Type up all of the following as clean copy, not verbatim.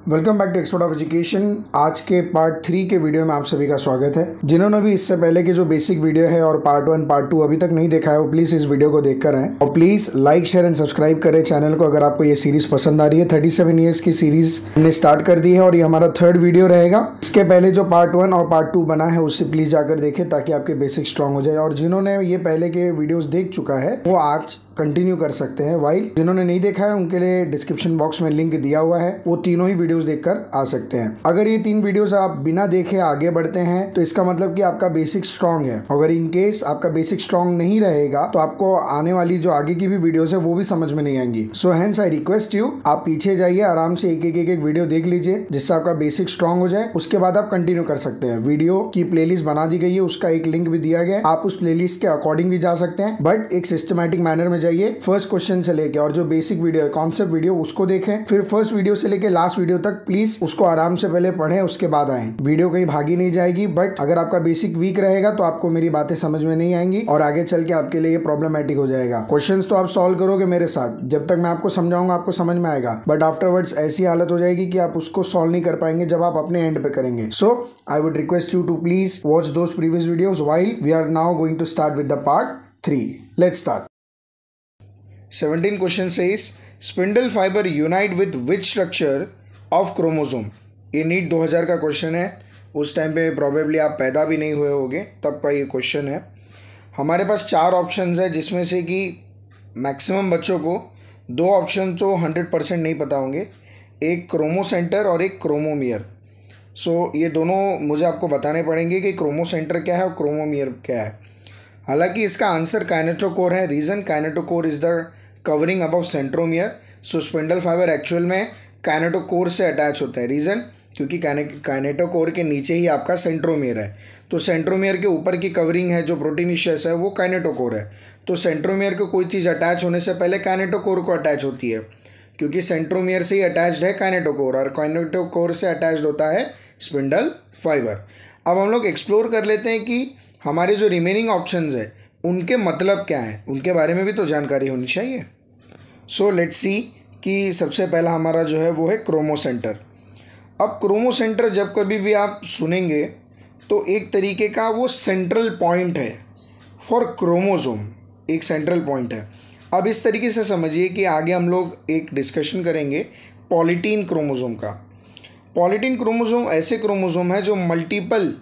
Welcome back to expert of education. आज के part 3 के वीडियो में आप सभी का स्वागत है। जिन्होंने भी इससे पहले के जो बेसिक वीडियो है और पार्ट 1 पार्ट 2 अभी तक नहीं देखा है वो प्लीज़ इस वीडियो को देखकर आएँ और please like share and subscribe करें चैनल को अगर आपको ये सीरीज़ पसंद आ रही है। 37 ईयर्स की सीरीज़ हमने स्टार्ट कर दी है और ये हमारा 3rd वीडियो रहेगा। इसके पहले जो पार्ट 1 और पार्ट 2 बना है उससे प्लीज़ जाकर देखें ताकि आपके बेसिक स्ट्रॉन्ग हो जाए। और जिन्होंने ये पहले के वीडियोज़ देख चुका है वो आज कंटिन्यू कर सकते हैं। वाइल जिन्होंने नहीं देखा है उनके लिए डिस्क्रिप्शन बॉक्स में लिंक दिया हुआ है, वो तीनों ही वीडियोस देखकर आ सकते हैं। अगर ये 3 वीडियोस आप बिना देखे आगे बढ़ते हैं तो इसका मतलब कि आपका बेसिक स्ट्रांग है। अगर इन केस आपका बेसिक स्ट्रांग नहीं रहेगा तो आपको आने वाली जो आगे की भी वीडियोस है वो भी समझ में नहीं आएंगी। So hence I request you, आप पीछे जाइए, आराम से एक वीडियो देख लीजिए जिससे आपका बेसिक स्ट्रांग हो जाए। उसके बाद आप कंटिन्यू कर सकते हैं। वीडियो की प्लेलिस्ट बना दी गई है, उसका एक लिंक भी दिया गया है, आप उस प्लेलिस्ट के अकॉर्डिंग भी जा सकते हैं, बट एक सिस्टमैटिक मैनर में जाइए। फर्स्ट क्वेश्चन से लेके और जो बेसिक वीडियो है, कॉन्सेप्ट वीडियो, उसको देखें। फिर फर्स्ट वीडियो से लेके लास्ट वीडियो तक प्लीज उसको आराम से पहले पढ़ें, उसके बाद आए। वीडियो कहीं भागी नहीं जाएगी, बट अगर आपका बेसिक वीक रहेगा तो आपको मेरी बातें समझ में नहीं आएंगी और आगे चल के आपके लिए ये प्रॉब्लमेटिक हो जाएगा। क्वेश्चंस तो आप सॉल्व करोगे मेरे साथ, जब तक मैं आपको समझाऊंगा आपको समझ में आएगा, बट आफ्टरवर्ड्स ऐसी हालत हो जाएगी कि आप उसको सॉल्व नहीं कर पाएंगे जब आप अपने एंड पे करेंगे। So I would request you to please watch those previous videos while we are now going to start with the part 3। Let's start. 17 question says spindle fiber unite with which structure of chromosome। ये NEET 2000 का question है। उस time पे probably आप पैदा भी नहीं हुए होंगे तब का ये क्वेश्चन है। हमारे पास 4 ऑप्शंस है जिसमें से कि मैक्सिमम बच्चों को 2 ऑप्शन तो 100% नहीं पता होंगे, एक क्रोमोसेंटर और एक क्रोमोमियर। सो ये दोनों मुझे आपको बताने पड़ेंगे कि क्रोमोसेंटर क्या है और क्रोमोमियर क्या है। हालांकि इसका आंसर काइनेटोकोर है। Reason, kinetochore is the covering above centromere. So spindle fibre actual में काइनेटोकोर से अटैच होता है। रीज़न, क्योंकि काइनेटोकोर के नीचे ही आपका सेंट्रोमियर है, तो सेंट्रोमियर के ऊपर की कवरिंग है जो प्रोटीनिशियस है वो काइनेटोकोर है। तो सेंट्रोमियर को कोई चीज़ अटैच होने से पहले काइनेटोकोर को अटैच होती है, क्योंकि सेंट्रोमियर से ही अटैच्ड है काइनेटोकोर और काइनेटोकोर से अटैच्ड होता है स्पिंडल फाइबर। अब हम लोग एक्सप्लोर कर लेते हैं कि हमारे जो रिमेनिंग ऑप्शंस है उनके मतलब क्या है, उनके बारे में भी तो जानकारी होनी चाहिए। सो लेट्स सी कि सबसे पहला हमारा जो है वो है क्रोमोसेंटर। अब क्रोमोसेंटर जब कभी भी आप सुनेंगे तो एक तरीके का वो सेंट्रल पॉइंट है फॉर क्रोमोसोम, एक सेंट्रल पॉइंट है। अब इस तरीके से समझिए कि आगे हम लोग एक डिस्कशन करेंगे पॉलीटीन क्रोमोसोम का। पॉलीटीन क्रोमोसोम ऐसे क्रोमोसोम है जो मल्टीपल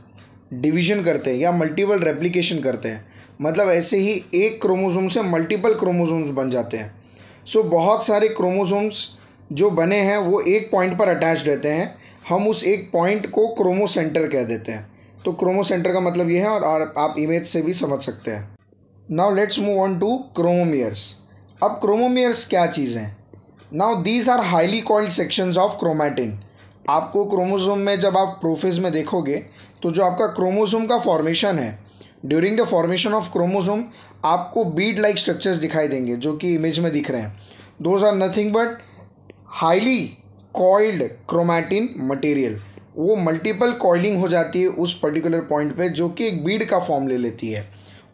डिवीजन करते हैं या मल्टीपल रेप्लिकेशन करते हैं। मतलब ऐसे ही एक क्रोमोसोम से मल्टीपल क्रोमोसोम्स बन जाते हैं। सो बहुत सारे क्रोमोसोम्स जो बने हैं वो एक पॉइंट पर अटैच रहते हैं। हम उस एक पॉइंट को क्रोमोसेंटर कह देते हैं। तो क्रोमोसेंटर का मतलब ये है और आप इमेज से भी समझ सकते हैं। Now let's move on to chromomeres. अब क्रोमोमियर्स क्या चीज़ हैं? Now these are highly coiled sections of chromatin. आपको क्रोमोसोम में जब आप प्रोफेज में देखोगे तो जो आपका क्रोमोसोम का फॉर्मेशन है, during the formation of chromosome आपको बीड लाइक स्ट्रक्चर्स दिखाई देंगे जो कि इमेज में दिख रहे हैं। Those are nothing but highly coiled chromatin material. वो मल्टीपल कॉइलिंग हो जाती है उस पर्टिकुलर पॉइंट पे जो कि एक बीड का फॉर्म ले लेती है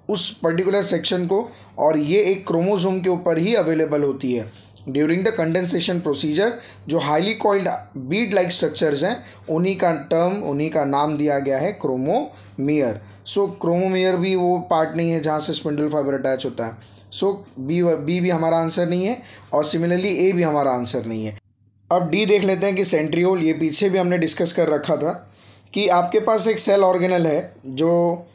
उस पर्टिकुलर सेक्शन को, और ये एक क्रोमोसोम के ऊपर ही अवेलेबल होती है ड्यूरिंग द कंडेंसेशन प्रोसीजर। जो highly coiled Beed like structures हैं उन्हीं का टर्म, उन्हीं का नाम दिया गया है क्रोमोमियर। सो क्रोमोमियर भी वो पार्ट नहीं है जहाँ से स्पिंडल फाइबर अटैच होता है। सो बी भी हमारा आंसर नहीं है और सिमिलरली ए भी हमारा आंसर नहीं है। अब डी देख लेते हैं कि सेंट्रियोल। ये पीछे भी हमने डिस्कस कर रखा था कि आपके पास एक सेल ऑर्गेनल है जो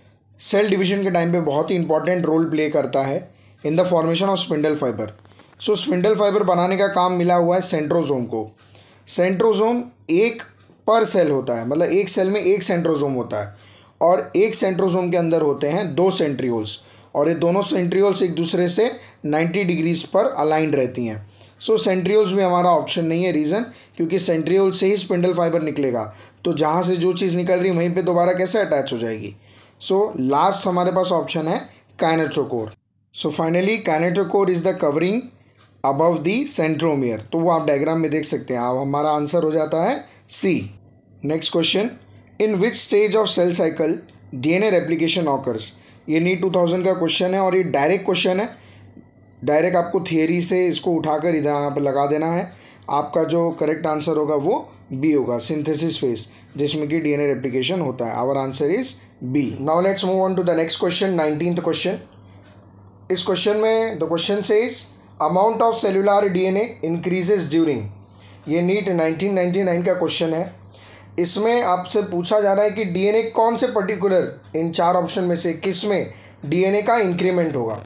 सेल डिवीजन के टाइम पे बहुत ही इंपॉर्टेंट रोल प्ले करता है in the formation of spindle fibre. So spindle fibre बनाने का काम मिला हुआ है सेंट्रोजोम को। सेंट्रोजोम एक पर सेल होता है, मतलब एक सेल में एक सेंट्रोजोम होता है और एक सेंट्रोजोम के अंदर होते हैं 2 सेंट्रियोल्स और ये दोनों सेंट्रियोल्स एक दूसरे से 90 डिग्रीज पर अलाइंड रहती हैं। सो सेंट्रियोल्स भी हमारा ऑप्शन नहीं है। रीज़न, क्योंकि सेंट्रियोल से ही स्पिंडल फाइबर निकलेगा, तो जहाँ से जो चीज़ निकल रही है वहीं पे दोबारा कैसे अटैच हो जाएगी। सो लास्ट हमारे पास ऑप्शन है kinetochore. So finally kinetochore is the covering above the centromere. तो वो आप डायग्राम में देख सकते हैं। अब हमारा आंसर हो जाता है C. Next question, in which stage of cell cycle DNA replication occurs. ये नीट 2000 का क्वेश्चन है और ये डायरेक्ट क्वेश्चन है। डायरेक्ट आपको थियरी से इसको उठाकर इधर यहाँ पर लगा देना है। आपका जो करेक्ट आंसर होगा वो बी होगा, सिंथेसिस फेज, जिसमें कि डीएनए रेप्लिकेशन होता है। Our answer is B. Now let's move on to the next question, 19th question. इस क्वेश्चन में the question says amount of cellular DNA increases during, ये नीट 1999 का क्वेश्चन है। इसमें आपसे पूछा जा रहा है कि डीएनए कौन से पर्टिकुलर इन 4 ऑप्शन में से किस में डीएनए का इंक्रीमेंट होगा।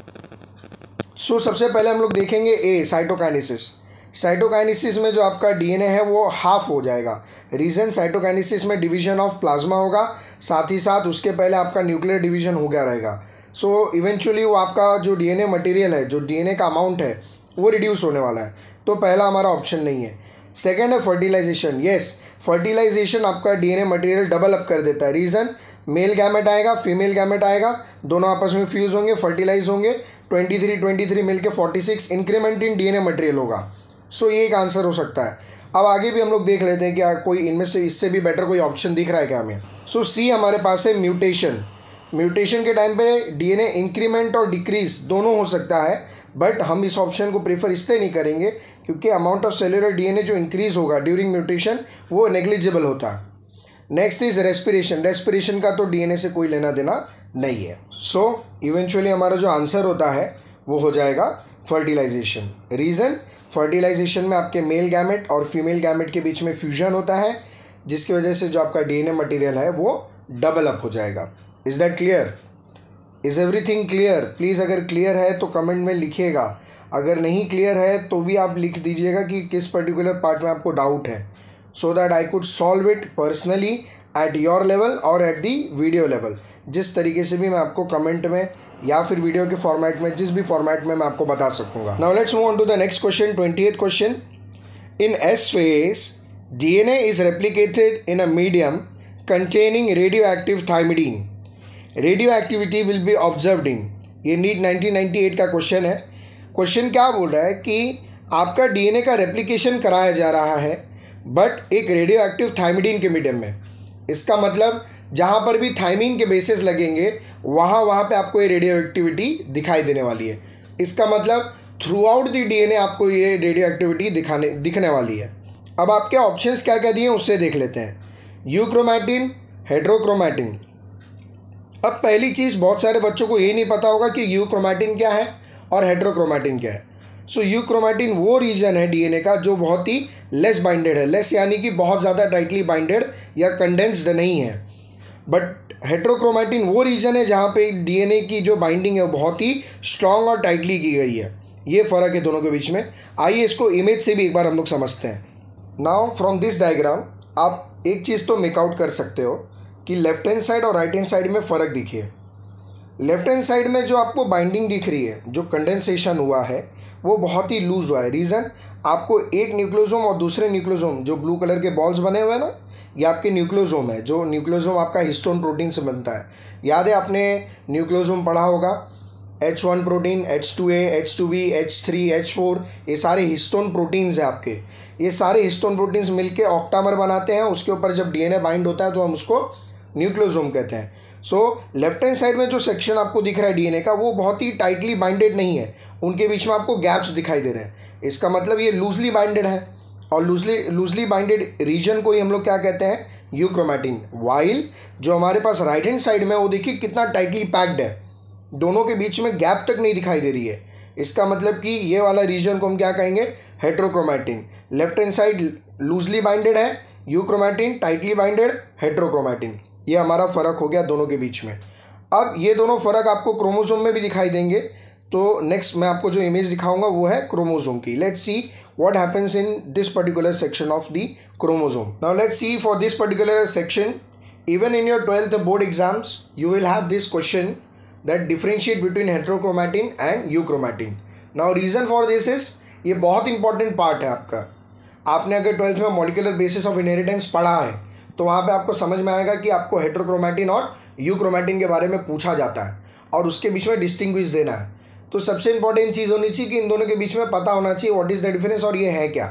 सो सबसे पहले हम लोग देखेंगे ए, साइटोकाइनेसिस। साइटोकाइनेसिस में जो आपका डीएनए है वो हाफ हो जाएगा। रीज़न, साइटोकाइनेसिस में डिवीजन ऑफ प्लाज्मा होगा, साथ ही साथ उसके पहले आपका न्यूक्लियर डिवीजन हो गया रहेगा। सो इवेंचुअली वो आपका जो डीएनए मटेरियल है, जो डीएनए का अमाउंट है वो रिड्यूस होने वाला है। तो पहला हमारा ऑप्शन नहीं है। सेकेंड है फर्टिलाइजेशन। येस, फर्टिलाइजेशन आपका डीएनए मटेरियल डबल अप कर देता है। रीज़न, मेल गैमेट आएगा, फीमेल गैमेट आएगा, दोनों आपस में फ्यूज़ होंगे, फर्टिलाइज होंगे, 23 मिलकर 46 इंक्रीमेंट इन डीएनए मटेरियल होगा। सो ये एक आंसर हो सकता है। अब आगे भी हम लोग देख लेते हैं क्या कोई इनमें से इससे भी बेटर कोई ऑप्शन दिख रहा है क्या हमें। सो सी हमारे पास है म्यूटेशन। म्यूटेशन के टाइम पे डीएनए इंक्रीमेंट और डिक्रीज दोनों हो सकता है, बट हम इस ऑप्शन को प्रेफर इसलिए नहीं करेंगे क्योंकि अमाउंट ऑफ सेलुलर डीएनए जो इंक्रीज होगा ड्यूरिंग म्यूटेशन वो नेग्लिजिबल होता है। Next is respiration. रेस्पिरेशन का तो डीएनए से कोई लेना देना नहीं है। सो इवेंचुअली हमारा जो आंसर होता है वो हो जाएगा फर्टिलाइजेशन। रीज़न, फर्टिलाइजेशन में आपके मेल गैमेट और फीमेल गैमेट के बीच में फ्यूजन होता है, जिसकी वजह से जो आपका डीएनए मटेरियल है वो डबल अप हो जाएगा। Is that clear? Is everything clear? Please अगर क्लियर है तो कमेंट में लिखिएगा, अगर नहीं क्लियर है तो भी आप लिख दीजिएगा कि किस पर्टिकुलर पार्ट में आपको डाउट है, so that I could solve it personally at your level और एट दी वीडियो लेवल। जिस तरीके से भी मैं आपको कमेंट में या फिर वीडियो के फॉर्मेट में, जिस भी फॉर्मेट में मैं आपको बता सकूंगा। Now let's move on to the next question, 20th question. In S phase DNA is replicated in a medium containing radioactive thymidine. Radioactivity will be observed in, ये NEET 1998 का question है। Question क्या बोल रहा है कि आपका DNA का रेप्लिकेशन कराया जा रहा है बट एक रेडियो एक्टिव थायमिडीन के मीडियम में। इसका मतलब जहाँ पर भी थायमीन के बेसिस लगेंगे वहाँ पे आपको ये रेडियो एक्टिविटी दिखाई देने वाली है। इसका मतलब थ्रू आउट द डीएनए आपको ये रेडियो एक्टिविटी दिखने वाली है। अब आपके ऑप्शंस क्या क्या दिए उससे देख लेते हैं। यूक्रोमैटिन, हेड्रोक्रोमैटिन। अब पहली चीज़, बहुत सारे बच्चों को ये नहीं पता होगा कि यूक्रोमैटिन क्या है और हेड्रोक्रोमैटिन क्या है। सो यूक्रोमैटिन वो रीजन है डीएनए का जो बहुत ही लेस बाइंडेड है। लेस यानी कि बहुत ज़्यादा टाइटली बाइंडेड या कंडेंस्ड नहीं है। बट हेट्रोक्रोमैटिन वो रीजन है जहाँ पे डीएनए की जो बाइंडिंग है बहुत ही स्ट्रॉन्ग और टाइटली की गई है। ये फ़र्क है दोनों के बीच में। आइए इसको इमेज से भी एक बार हम लोग समझते हैं। नाउ फ्रॉम दिस डायग्राम आप एक चीज़ तो मेकआउट कर सकते हो कि लेफ्ट हैंड साइड और राइट हैंड साइड में फ़र्क दिखिए। लेफ्ट हैंड साइड में जो आपको बाइंडिंग दिख रही है, जो कंडेंसेशन हुआ है वो बहुत ही लूज हुआ है। रीज़न, आपको एक न्यूक्लियोसोम और दूसरे न्यूक्लियोसोम जो ब्लू कलर के बॉल्स बने हुए हैं ना, ये आपके न्यूक्लियोसोम है। जो न्यूक्लियोसोम आपका हिस्टोन प्रोटीन से बनता है। याद है आपने न्यूक्लियोसोम पढ़ा होगा, H1 protein, H2A, H2B, H3, H4, ये सारे हिस्टोन प्रोटीन्स हैं आपके। ये सारे हिस्टोन प्रोटीन्स मिलके ऑक्टामर बनाते हैं। उसके ऊपर जब डीएनए बाइंड होता है तो हम उसको न्यूक्लियोसोम कहते हैं। सो लेफ्ट हैंड साइड में जो सेक्शन आपको दिख रहा है डीएनए का वो बहुत ही टाइटली बाइंडेड नहीं है, उनके बीच में आपको गैप्स दिखाई दे रहे हैं। इसका मतलब ये लूजली बाइंडेड है और लूजली बाइंडेड रीजन को ही हम लोग क्या कहते हैं, यूक्रोमैटिन। वाइल जो हमारे पास राइट हैंड साइड में वो देखिए कितना टाइटली पैक्ड है, दोनों के बीच में गैप तक नहीं दिखाई दे रही है। इसका मतलब कि ये वाला रीजन को हम क्या कहेंगे, heterochromatin. Left hand side loosely binded है, यूक्रोमैटिन टाइटली बाइंडेड, हेट्रोक्रोमैटिन। ये हमारा फ़र्क हो गया दोनों के बीच में। अब ये दोनों फ़र्क आपको क्रोमोसोम में भी दिखाई देंगे। तो नेक्स्ट मैं आपको जो इमेज दिखाऊंगा वो है क्रोमोसोम की। Let's see what happens in this particular section of the chromosome. Now let's see for this particular section, even in your 12th board exams you will have this question that differentiate between heterochromatin and euchromatin. Now reason for this is, ये बहुत important part है आपका। आपने अगर 12th में molecular basis of inheritance पढ़ा है तो वहाँ पे आपको समझ में आएगा कि आपको हेट्रोक्रोमैटिन और यूक्रोमैटिन के बारे में पूछा जाता है और उसके बीच में डिस्टिंग्विश देना है। तो सबसे इंपॉर्टेंट चीज़ होनी चाहिए कि इन दोनों के बीच में पता होना चाहिए व्हाट इज़ द डिफरेंस और ये है क्या।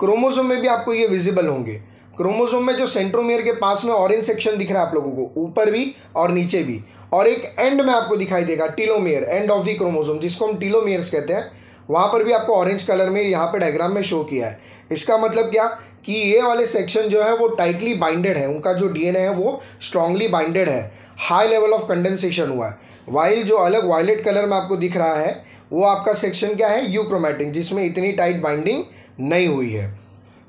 क्रोमोसोम में भी आपको ये विजिबल होंगे। क्रोमोसोम में जो सेंट्रोमियर के पास में ऑरेंज सेक्शन दिख रहा है आप लोगों को, ऊपर भी और नीचे भी, और एक एंड में आपको दिखाई देगा telomere, end of the chromosome, जिसको हम टीलोमियर्स कहते हैं। वहाँ पर भी आपको ऑरेंज कलर में यहाँ पे डायग्राम में शो किया है। इसका मतलब क्या कि ये वाले सेक्शन जो है वो टाइटली बाइंडेड है, उनका जो डीएनए है वो स्ट्रांगली बाइंडेड है, हाई लेवल ऑफ कंडेंसेशन हुआ है। वाइल जो अलग वायलेट कलर में आपको दिख रहा है वो आपका सेक्शन क्या है, यूक्रोमैटिन, जिसमें इतनी टाइट बाइंडिंग नहीं हुई है।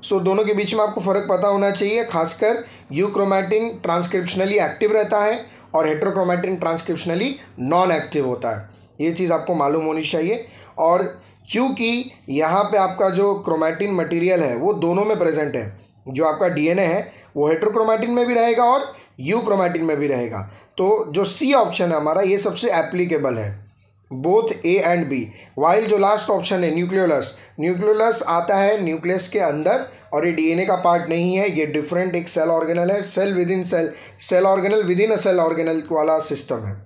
सो दोनों के बीच में आपको फ़र्क पता होना चाहिए। खासकर यूक्रोमैटिन ट्रांसक्रिप्शनली एक्टिव रहता है और हेट्रोक्रोमैटिन ट्रांसक्रिप्शनली नॉन एक्टिव होता है, ये चीज़ आपको मालूम होनी चाहिए। और क्योंकि यहाँ पे आपका जो क्रोमैटिन मटेरियल है वो दोनों में प्रेजेंट है, जो आपका डीएनए है वो हेट्रोक्रोमैटिन में भी रहेगा और यूक्रोमैटिन में भी रहेगा, तो जो सी ऑप्शन है हमारा ये सबसे एप्लीकेबल है, both A and B. While जो लास्ट ऑप्शन है न्यूक्लियोलस, न्यूक्लियोलस आता है न्यूक्लियस के अंदर और ये डीएनए का पार्ट नहीं है, ये डिफरेंट एक सेल ऑर्गेनल है, cell within cell, cell organelle within a cell organelle वाला सिस्टम है।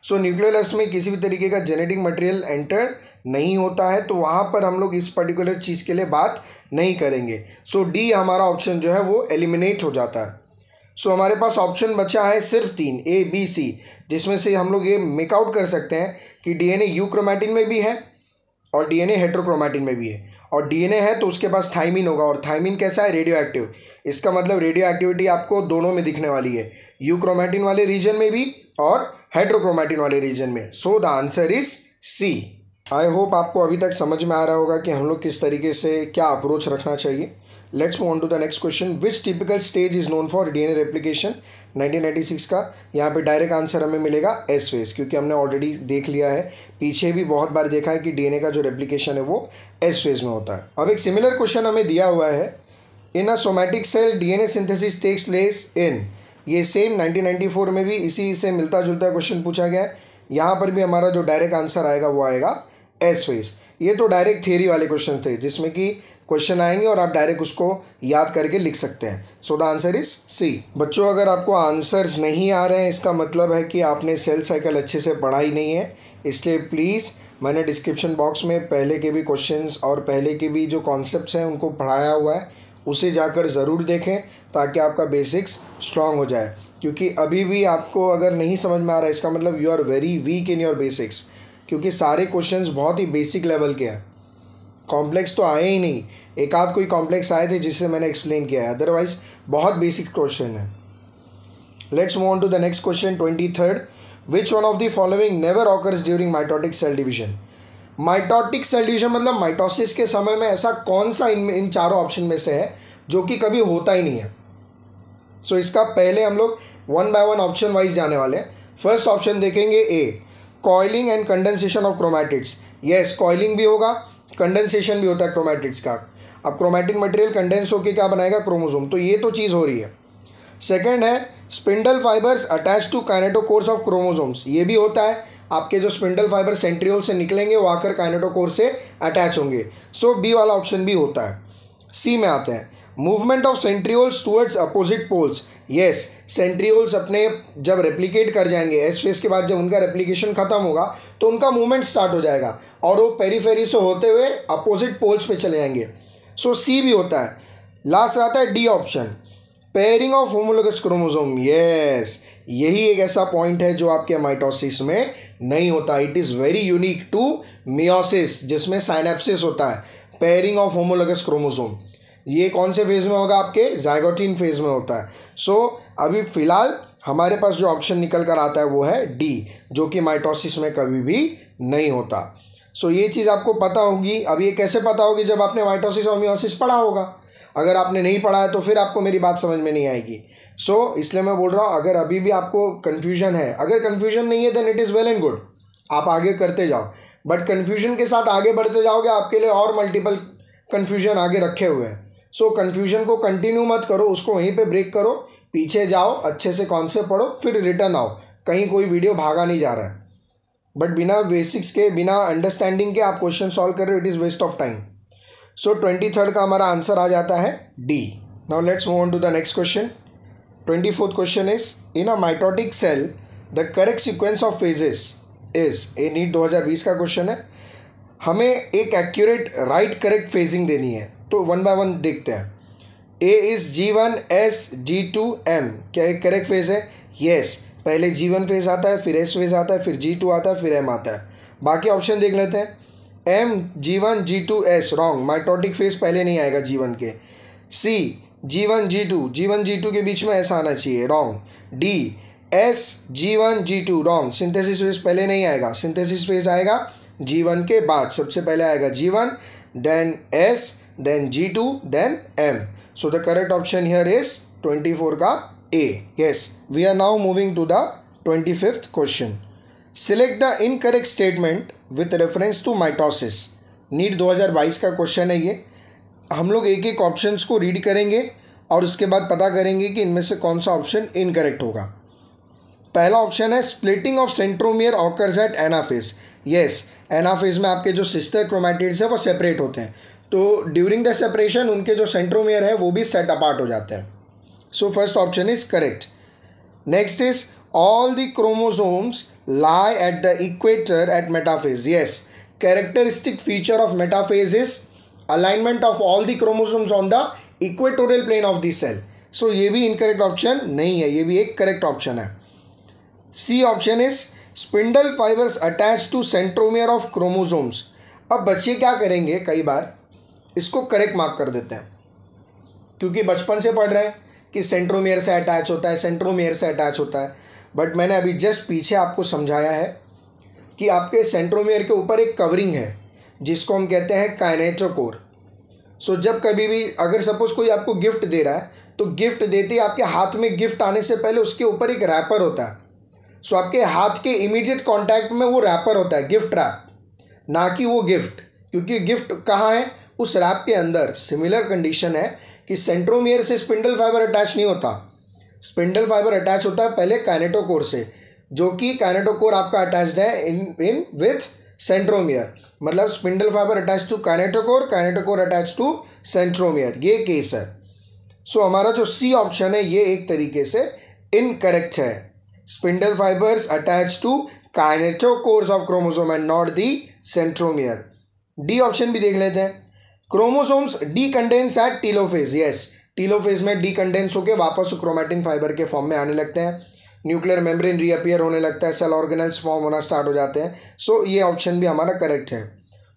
सो न्यूक्लियोलस में किसी भी तरीके का जेनेटिक मटेरियल एंटर नहीं होता है, तो वहाँ पर हम लोग इस पर्टिकुलर चीज़ के लिए बात नहीं करेंगे। सो डी हमारा ऑप्शन जो है वो एलिमिनेट हो जाता है। सो हमारे पास ऑप्शन बचा है सिर्फ 3 ए बी सी, जिसमें से हम लोग ये मेक आउट कर सकते हैं कि डीएनए यूक्रोमैटिन में भी है और डीएनए हेट्रोक्रोमैटिन में भी है। और डीएनए है तो उसके पास थाइमिन होगा, और थाइमिन कैसा है, रेडियो एक्टिव। इसका मतलब रेडियो एक्टिविटी आपको दोनों में दिखने वाली है, यूक्रोमैटिन वाले रीजन में भी और हेट्रोक्रोमैटिन वाले रीजन में। So the answer is C. I hope आपको अभी तक समझ में आ रहा होगा कि हम लोग किस तरीके से क्या अप्रोच रखना चाहिए। Let's move on to the next question. Which typical stage is known for DNA replication 1996 का। यहाँ पे डायरेक्ट आंसर हमें मिलेगा एस फेज, क्योंकि हमने ऑलरेडी देख लिया है, पीछे भी बहुत बार देखा है कि डीएनए का जो रेप्लिकेशन है वो एस फेज में होता है। अब एक सिमिलर क्वेश्चन हमें दिया हुआ है, in a somatic cell DNA synthesis takes place in, ये सेम 1994 में भी इसी से मिलता जुलता क्वेश्चन पूछा गया है। यहाँ पर भी हमारा जो डायरेक्ट आंसर आएगा वो आएगा एस फेज। ये तो डायरेक्ट थियरी वाले क्वेश्चन थे जिसमें कि क्वेश्चन आएंगे और आप डायरेक्ट उसको याद करके लिख सकते हैं। So the answer is C. बच्चों अगर आपको आंसर्स नहीं आ रहे हैं इसका मतलब है कि आपने सेल साइकिल अच्छे से पढ़ा ही नहीं है, इसलिए प्लीज़ मैंने डिस्क्रिप्शन बॉक्स में पहले के भी क्वेश्चंस और पहले के भी जो कॉन्सेप्ट्स हैं उनको पढ़ाया हुआ है, उसे जाकर ज़रूर देखें ताकि आपका बेसिक्स स्ट्रांग हो जाए। क्योंकि अभी भी आपको अगर नहीं समझ में आ रहा है इसका मतलब you are very weak in your basics, क्योंकि सारे क्वेश्चंस बहुत ही बेसिक लेवल के हैं, कॉम्प्लेक्स तो आए ही नहीं। एक आध कोई कॉम्प्लेक्स आए थे जिससे मैंने एक्सप्लेन किया है, अदरवाइज बहुत बेसिक क्वेश्चन है। Let's move on to the next question 23rd। Which one of the following never occurs during mitotic cell division. Mitotic cell division मतलब माइटोसिस के समय में ऐसा कौन सा इन चारों ऑप्शन में से है जो कि कभी होता ही नहीं है। सो इसका पहले हम लोग 1 बाय 1 ऑप्शन वाइज जाने वाले हैं। फर्स्ट ऑप्शन देखेंगे A, coiling and condensation of chromatids. Yes, coiling भी होगा, कंडेंसेशन भी होता है क्रोमैटिड्स का। अब क्रोमैटिन मटेरियल कंडेंस होकर क्या बनाएगा, क्रोमोसोम, तो ये तो चीज़ हो रही है। सेकेंड है spindle fibres attach to kinetochores of chromosomes, ये भी होता है। आपके जो स्पिंडल फाइबर सेंट्रियोल से निकलेंगे वो आकर काइनेटोकोर से अटैच होंगे। सो बी वाला ऑप्शन भी होता है। सी में आते हैं, movement of centrioles towards opposite poles. Yes, centrioles अपने जब रेप्लिकेट कर जाएंगे एस फेज के बाद, जब उनका रेप्लिकेशन खत्म होगा तो उनका मूवमेंट स्टार्ट हो जाएगा और वो पेरीफेरी से होते हुए अपोजिट पोल्स पे चले जाएंगे। सो सी भी होता है। लास्ट आता है D option, pairing of homologous chromosome. Yes, यही एक ऐसा पॉइंट है जो आपके माइटोसिस में नहीं होता। It is very unique to meiosis जिसमें साइनेप्सिस होता है। पेयरिंग ऑफ होमोलोगस क्रोमोसोम ये कौन से फेज में होगा, आपके जाइगोटिन फेज में होता है। सो अभी फ़िलहाल हमारे पास जो ऑप्शन निकल कर आता है वो है डी, जो कि माइटोसिस में कभी भी नहीं होता। सो ये चीज़ आपको पता होगी। अब ये कैसे पता होगी, जब आपने माइटोसिस और मियोसिस पढ़ा होगा। अगर आपने नहीं पढ़ा है तो फिर आपको मेरी बात समझ में नहीं आएगी। सो इसलिए मैं बोल रहा हूँ, अगर अभी भी आपको कन्फ्यूजन है, अगर कन्फ्यूजन नहीं है then it is well and good, आप आगे करते जाओ। बट कन्फ्यूजन के साथ आगे बढ़ते जाओगे, आपके लिए और मल्टीपल कन्फ्यूजन आगे रखे हुए हैं। सो कन्फ्यूजन को कंटिन्यू मत करो, उसको वहीं पे ब्रेक करो, पीछे जाओ, अच्छे से कॉन्सेप्ट पढ़ो, फिर रिटर्न आओ। कहीं कोई वीडियो भागा नहीं जा रहा है। बट बिना बेसिक्स के, बिना अंडरस्टैंडिंग के आप क्वेश्चन सॉल्व कर रहे हो, it is waste of time. So 23rd का हमारा आंसर आ जाता है D. Now let's move on to the next question. 24th question is, in a mitotic cell the correct sequence of phases is. A NEET 2020 का question है। हमें एक accurate right correct phasing देनी है, तो 1 बाय 1 देखते हैं। A is G1 S G2 M, क्या एक करेक्ट फेज है? यस, पहले G1 फेज आता है, फिर S फेज आता है, फिर G2 आता है, फिर M आता है। बाकी ऑप्शन देख लेते हैं। M G1 G2 S wrong, mitotic phase पहले नहीं आएगा G1 के। C G1 G2 के बीच में ऐसा आना चाहिए, wrong. D S G1 G2 wrong, synthesis phase पहले नहीं आएगा, सिंथेसिस फेज आएगा G1 के बाद, सबसे पहले आएगा G1 then S then G2 then M। So the correct option here is 24 का A। Yes, we are now moving to the 25th question. Select the incorrect statement with reference to mitosis. NEET 2022 का question है ये। हम लोग एक एक options को read करेंगे और उसके बाद पता करेंगे कि इनमें से कौन सा ऑप्शन इनकरेक्ट होगा। पहला ऑप्शन है splitting of centromere occurs eight anaphase. Yes, anaphase में आपके जो सिस्टर क्रोमैटिड्स है वो सेपरेट होते हैं, तो ड्यूरिंग द सेपरेशन उनके जो सेंट्रोमियर है वो भी सेट अपार्ट हो जाते हैं। So first option is correct. Next is all the chromosomes lie at the equator at metaphase. Yes, characteristic feature of metaphase is alignment of all the chromosomes on the equatorial plane of the cell. So ये भी incorrect option नहीं है, ये भी एक correct option है। C option is spindle fibers attached to centromere of chromosomes. अब बच्चे क्या करेंगे, कई बार इसको correct mark कर देते हैं क्योंकि बचपन से पढ़ रहे हैं कि सेंट्रोमियर से अटैच होता है, सेंट्रोमियर से अटैच होता है। बट मैंने अभी जस्ट पीछे आपको समझाया है कि आपके सेंट्रोमियर के ऊपर एक कवरिंग है जिसको हम कहते हैं काइनेटोकोर। सो जब कभी भी अगर सपोज कोई आपको गिफ्ट दे रहा है तो गिफ्ट देते ही आपके हाथ में गिफ्ट आने से पहले उसके ऊपर एक रैपर होता है। सो आपके हाथ के इमीडिएट कांटेक्ट में वो रैपर होता है, गिफ्ट रैप, ना कि वो गिफ्ट, क्योंकि गिफ्ट कहाँ है, उस रैप के अंदर। सिमिलर कंडीशन है कि सेंट्रोमियर से स्पिंडल फाइबर अटैच नहीं होता, स्पिंडल फाइबर अटैच होता है पहले काइनेटोकोर से, जो कि काइनेटोकोर आपका अटैच्ड है इन विथ सेंट्रोमियर। मतलब spindle fibre attach to kinetochore, kinetochore attach to centromere, ये केस है। सो हमारा जो सी ऑप्शन है ये एक तरीके से इनकरेक्ट है। Spindle fibres attach to kinetochores of chromosome and not the centromere. D option भी देख लेते हैं। Chromosomes decondense at telophase. Yes, telophase में डीकंडेंस होकर वापस क्रोमैटिन फाइबर के फॉर्म में आने लगते हैं, न्यूक्लियर मेम्ब्रेन रीअपियर होने लगता है, सेल ऑर्गेनेल्स फॉर्म होना स्टार्ट हो जाते हैं। सो ये ऑप्शन भी हमारा करेक्ट है।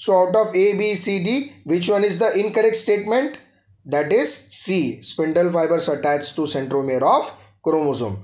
So out of A B C D which one is the incorrect statement? That is C, spindle fibres attach to centromere of chromosome.